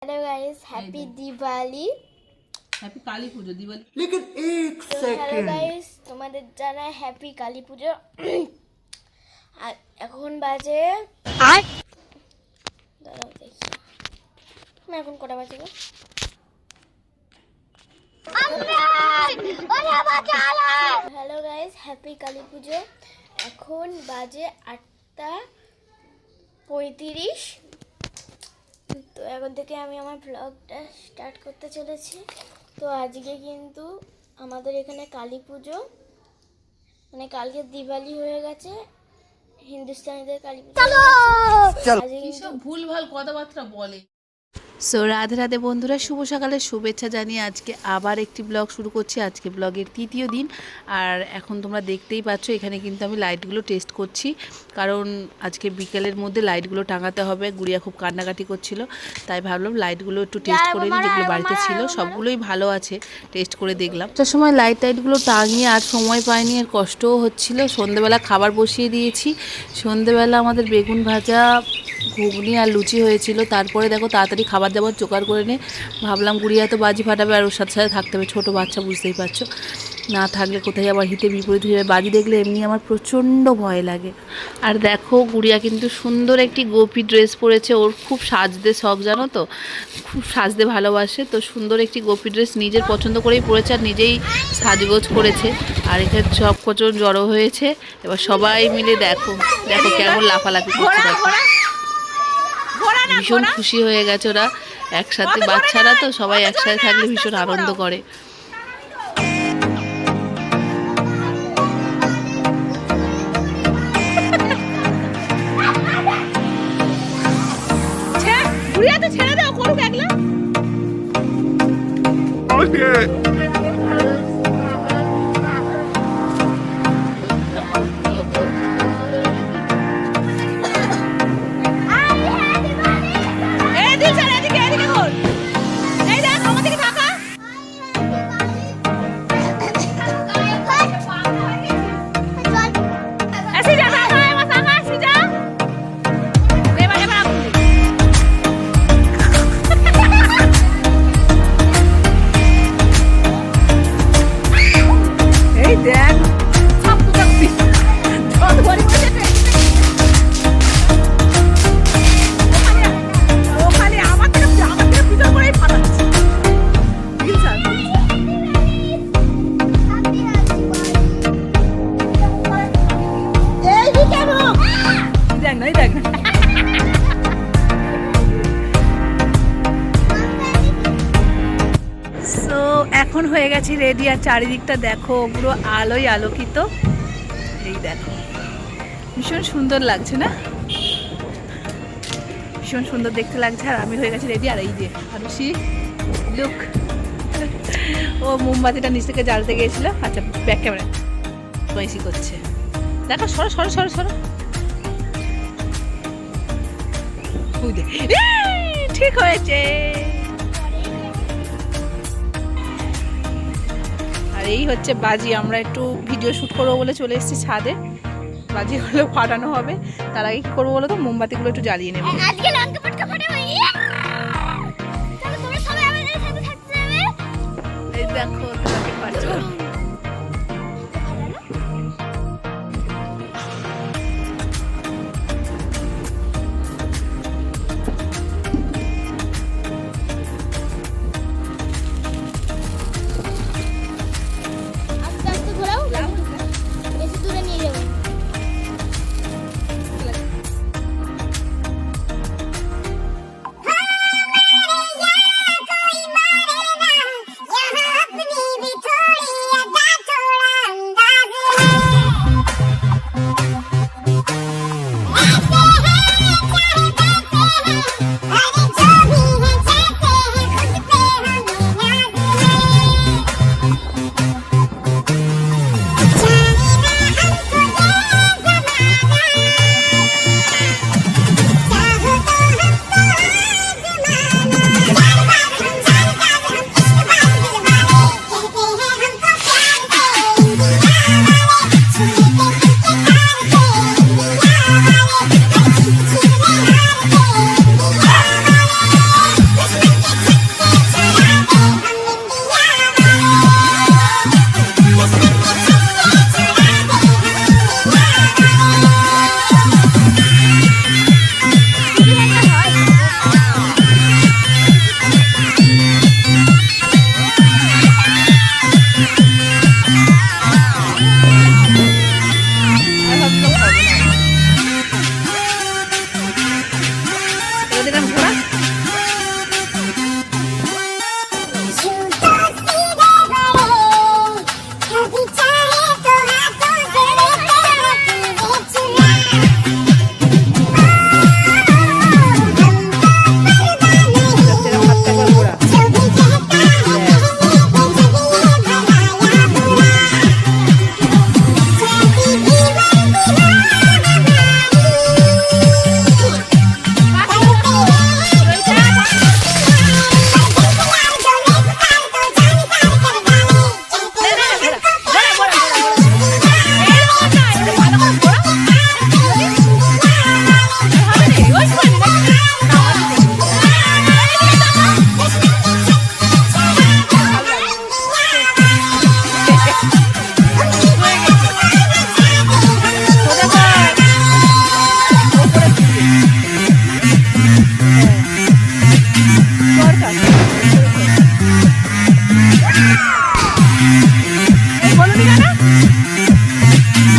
Hello guys, happy Diwali, happy Kali Pujo Diwali. लेकिन एक hello second guys, তোমাদের জানাই হ্যাপি কালী পুজো। আর এখন বাজে দাঁড়াও দেখি না এখন কটা বাজে গো। হ্যালো গাইস, হ্যাপি কালী পুজো। এখন বাজে 8:35। তো এখন থেকে আমি আমার ব্লগটা স্টার্ট করতে চলেছি। তো আজকে কিন্তু আমাদের এখানে কালী পুজো, মানে কালকে দিওয়ালি হয়ে গেছে, হিন্দুস্তানিদের কালী পুজো। আজকে সব ভুলভাল কথাবার্তা বলে। সো রাধে রাধে বন্ধুরা, শুভ সকালের শুভেচ্ছা জানিয়ে আজকে আবার একটি ব্লগ শুরু করছি। আজকে ব্লগের তৃতীয় দিন। আর এখন তোমরা দেখতেই পাচ্ছ এখানে কিন্তু আমি লাইটগুলো টেস্ট করছি, কারণ আজকে বিকেলের মধ্যে লাইটগুলো টাঙাতে হবে। গুড়িয়া খুব কান্নাকাটি করছিল, তাই ভাবলাম লাইটগুলো একটু টেস্ট করে নিই। যেগুলো বাড়িতে ছিল সবগুলোই ভালো আছে, টেস্ট করে দেখলাম। একটা সময় লাইটগুলো টাঙিয়ে আর সময় পাইনি, আর কষ্টও হচ্ছিল। সন্ধেবেলা খাবার বসিয়ে দিয়েছি। সন্ধেবেলা আমাদের বেগুন ভাজা, ঘুগনি আর লুচি হয়েছিল। তারপরে দেখো তাড়াতাড়ি খাবার দাবার জোগাড় করে নে, ভাবলাম গুড়িয়া তো বাজি ফাটাবে আর ওর সাথে সাথে থাকতে হবে, ছোটো বাচ্চা বুঝতেই পারছো, না থাকলে কোথায় আবার হিতে বিপরীত হয়ে যাবে। বাজি দেখলে এমনি আমার প্রচণ্ড ভয় লাগে। আর দেখো গুড়িয়া কিন্তু সুন্দর একটি গোপী ড্রেস পরেছে। ওর খুব সাজতে শখ, জানো তো, খুব সাজতে ভালোবাসে। তো সুন্দর একটি গোপী ড্রেস নিজের পছন্দ করেই পরেছে আর নিজেই সাজগোজ করেছে। আর এখানে সব কজন জড়ো হয়েছে। এবার সবাই মিলে দেখো দেখো কেমন লাফালাফি করছে। দেখো ভীষণ খুশি হয়ে গেছে ওরা একসাথে, বাচ্চারা তো সবাই একসাথে থাকলে ভীষণ আনন্দ করে। ছেড়ে দাও, করুক একলা। এখন হয়ে গেছি রেডি। আর চারিদিকটা দেখো, পুরো আলোয় আলোকিত। এই দেখো ভীষণ সুন্দর লাগছে না, ভীষণ সুন্দর দেখতে লাগছে। আর আমি হয়ে গেছি রেডি। আর এই যে আরুষি লুক, ও মোমবাতিটা নিচ থেকে জ্বালতে গিয়েছিল। আচ্ছা ব্যাক ক্যামেরা স্পাইসি করছে, দেখো। সরো সরো সরো সরো, ঠিক হয়েছে। আর এই হচ্ছে বাজি। আমরা একটু ভিডিও শ্যুট করবো বলে চলে এসেছি ছাদে। বাজিগুলো ফাটানো হবে, তার আগে কি করবো বলো তো, মোমবাতিগুলো একটু জ্বালিয়ে নেবো। এই দেখো